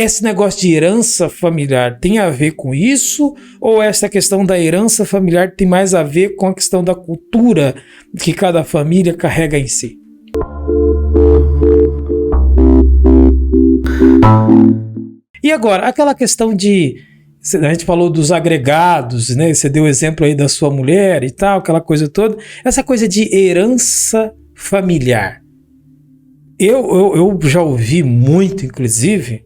esse negócio de herança familiar tem a ver com isso? Ou essa questão da herança familiar tem mais a ver com a questão da cultura que cada família carrega em si? E agora, aquela questão de... A gente falou dos agregados, né? Você deu o exemplo aí da sua mulher e tal, aquela coisa toda. Essa coisa de herança familiar. Eu já ouvi muito, inclusive,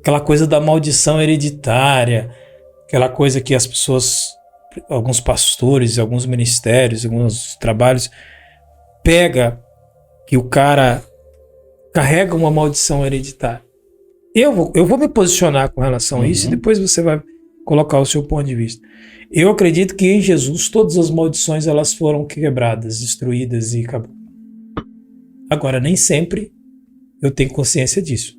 aquela coisa da maldição hereditária, aquela coisa que as pessoas, alguns pastores, alguns ministérios, alguns trabalhos, pega que o cara carrega uma maldição hereditária. Eu vou me posicionar com relação a isso e depois você vai colocar o seu ponto de vista. Eu acredito que em Jesus todas as maldições elas foram quebradas, destruídas e acabou. Agora, nem sempre eu tenho consciência disso.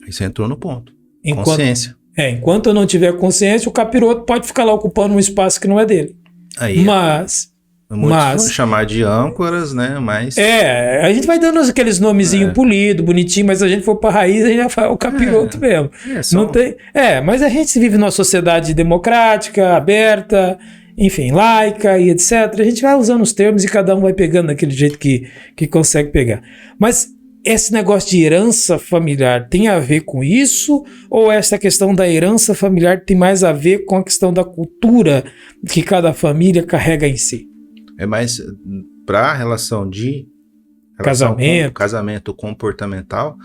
Aí você entrou no ponto. Consciência. Enquanto eu não tiver consciência, o capiroto pode ficar lá ocupando um espaço que não é dele. Aí, muitos vão chamar de âncoras, né? Mas... a gente vai dando aqueles nomezinhos polidos, bonitinho, mas se a gente for pra raiz, a gente já fala o capiroto mesmo. Não tem... mas a gente vive numa sociedade democrática, aberta, enfim, laica e etc. A gente vai usando os termos e cada um vai pegando daquele jeito que consegue pegar. Mas esse negócio de herança familiar tem a ver com isso? Ou essa questão da herança familiar tem mais a ver com a questão da cultura que cada família carrega em si? É mais para a relação de casamento comportamental,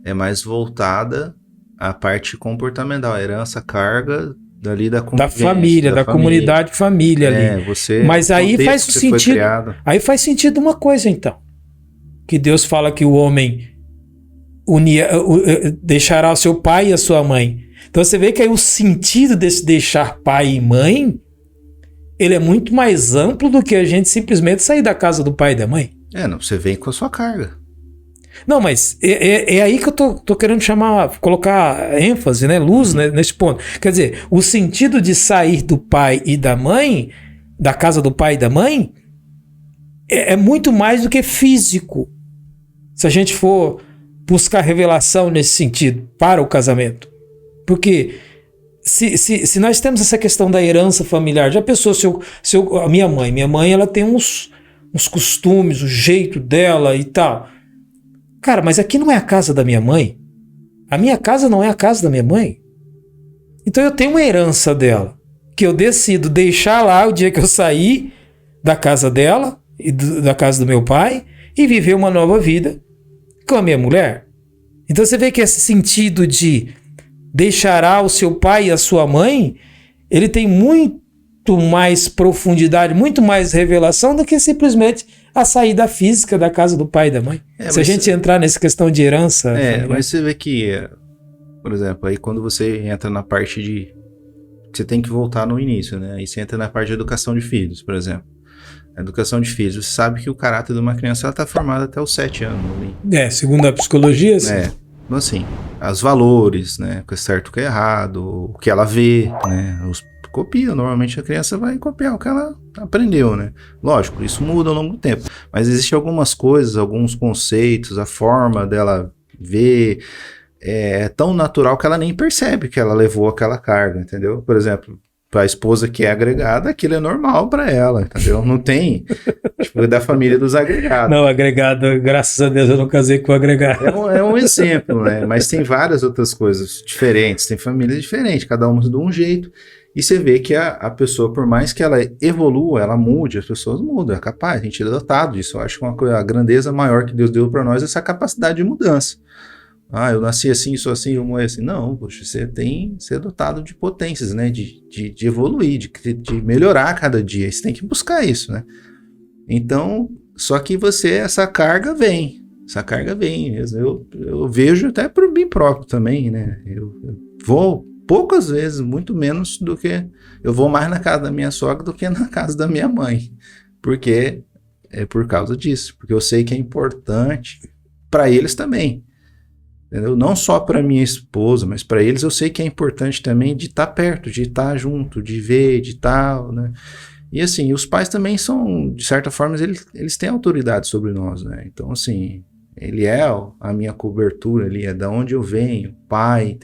é mais voltada à parte comportamental, a herança, carga dali da convivência, da família, da comunidade família ali. Mas aí faz sentido. Aí faz sentido uma coisa então, que Deus fala que o homem deixará o seu pai e a sua mãe. Então você vê que aí o sentido desse deixar pai e mãe, ele é muito mais amplo do que a gente simplesmente sair da casa do pai e da mãe. Você vem com a sua carga. Não, mas é aí que eu tô querendo colocar ênfase, né, luz, né, nesse ponto. Quer dizer, o sentido de sair do pai e da mãe, da casa do pai e da mãe, é muito mais do que físico. Se a gente for buscar revelação nesse sentido para o casamento. Porque... Se nós temos essa questão da herança familiar, já pensou a minha mãe ela tem uns costumes, o jeito dela e tal. Cara, mas aqui não é a casa da minha mãe. A minha casa não é a casa da minha mãe. Então eu tenho uma herança dela, que eu decido deixar lá o dia que eu sair da casa dela e da casa do meu pai e viver uma nova vida com a minha mulher. Então você vê que esse sentido de deixará o seu pai e a sua mãe, ele tem muito mais profundidade, muito mais revelação do que simplesmente a saída física da casa do pai e da mãe. Se a gente entrar nessa questão de herança... mas você vê que, por exemplo, aí quando você entra na parte de... Você tem que voltar no início, né? Aí você entra na parte de educação de filhos, por exemplo. A educação de filhos, você sabe que o caráter de uma criança está formado até os 7 anos. Ali. Segundo a psicologia, sim. Então, assim, os valores, né, o que é certo, o que é errado, o que ela vê, né, copia, normalmente a criança vai copiar o que ela aprendeu, né, lógico, isso muda ao longo do tempo, mas existem algumas coisas, alguns conceitos, a forma dela ver, é tão natural que ela nem percebe que ela levou aquela carga, entendeu? Por exemplo, para a esposa que é agregada, aquilo é normal para ela, entendeu? Não tem, tipo, da família dos agregados. Não, agregado, graças a Deus eu não casei com agregado. É um exemplo, né? Mas tem várias outras coisas diferentes, tem famílias diferentes, cada uma de um jeito, e você vê que a pessoa, por mais que ela evolua, ela mude, as pessoas mudam, é capaz, a gente é dotado disso. Eu acho que a grandeza maior que Deus deu para nós é essa capacidade de mudança. Eu nasci assim, sou assim, eu morri assim. Não, poxa, você tem que ser dotado de potências, né? De evoluir, de melhorar a cada dia. Você tem que buscar isso, né? Então, só que essa carga vem. Eu vejo até por mim próprio também, né? Eu vou poucas vezes, muito menos do que... Eu vou mais na casa da minha sogra do que na casa da minha mãe. Porque é por causa disso. Porque eu sei que é importante para eles também. Entendeu? Não só para minha esposa, mas para eles eu sei que é importante também de estar perto, de estar junto, de ver, de tal, né? E assim, os pais também são, de certa forma, eles têm autoridade sobre nós, né? Então, assim, Ele é a minha cobertura, ele é da onde eu venho, pai,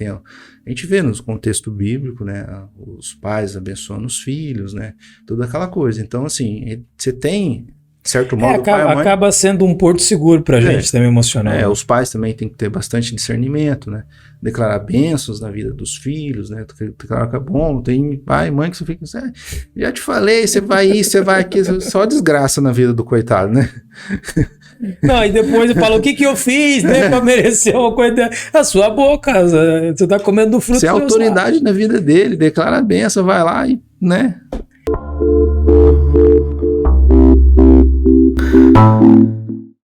a gente vê no contexto bíblico, né, os pais abençoando os filhos, né, toda aquela coisa. Então, assim, você tem, de certo modo, acaba sendo um porto seguro pra gente também, emocional. Os pais também têm que ter bastante discernimento, né, declarar bênçãos na vida dos filhos, né, declarar que é bom, tem pai e mãe que você fica assim, já te falei, você vai isso, você vai aqui, só desgraça na vida do coitado, né. Não, e depois ele fala, o que eu fiz, né, pra merecer uma coisa, a sua boca, você tá comendo do fruto. Você é autoridade na vida dele, declara a bênção, vai lá e, né.